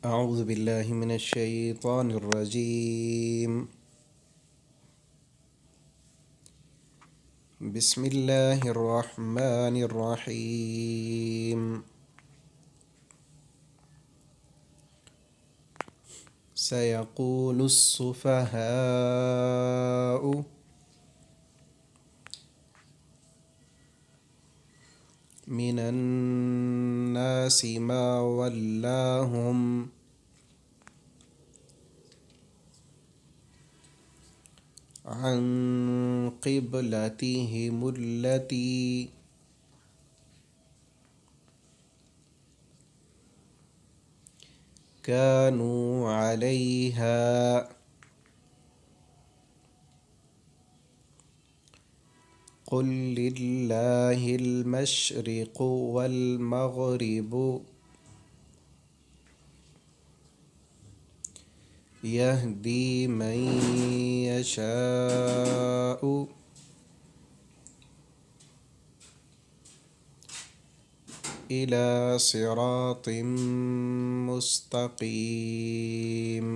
أعوذ بالله من الشيطان الرجيم. بسم الله الرحمن الرحيم. سيقول السفهاء من الناس ما ولاهم عن قبلتهم التي كانوا عليها. قل لله المشرق والمغرب يهدي من يشاء إلى صراط مستقيم.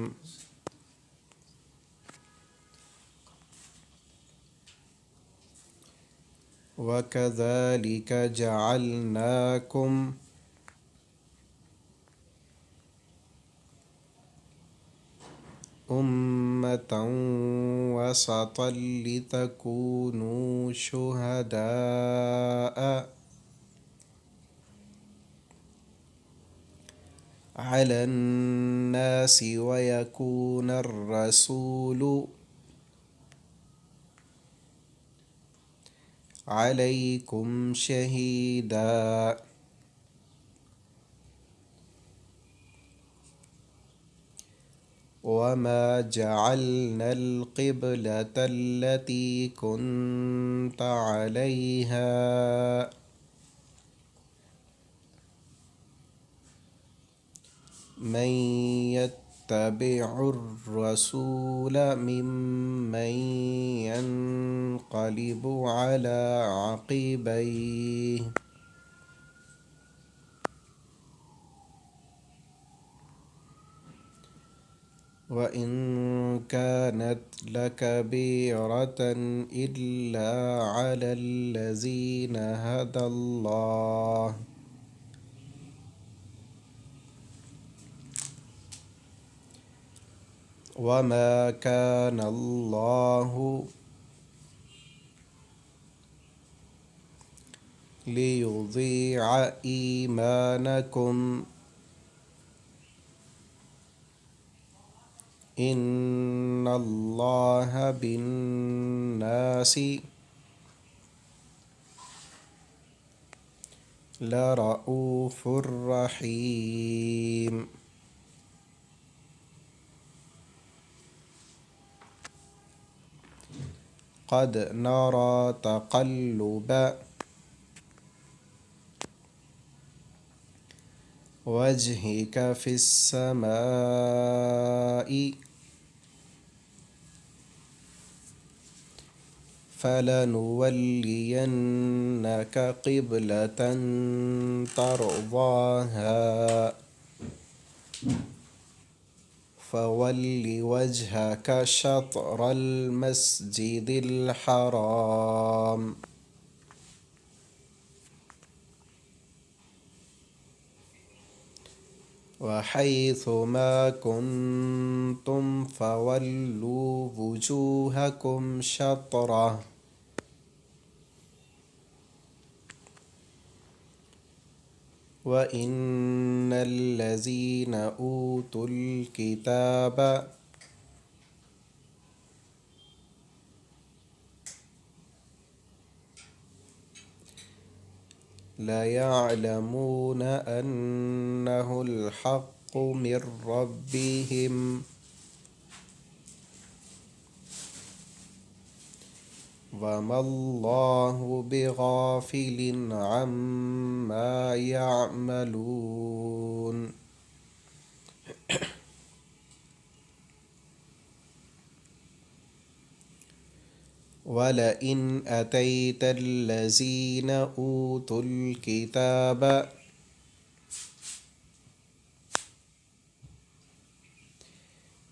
وكذلك جعلناكم أمة وسطا لتكونوا شهداء على الناس ويكون الرسول عليكم شهيدا. وما جعلنا القبلة التي كنت عليها من يتبع الرسول ممن ينقلب على عقبيه وإن كانت لكبيرة إلا على الذين هدى الله وما كان الله ليضيع إيمانكم إن الله بالناس لرؤوف رحيم. قد نرى تقلب وجهك في السماء فلنولينك قبلة ترضاها فول وجهك شطر المسجد الحرام وحيث ما كنتم فولوا وجوهكم شطره وإن الذين أوتوا الكتاب ليعلمون أنه الحق من ربهم وما الله بغافل عما يعملون. ولئن أتيت الذين أوتوا الكتاب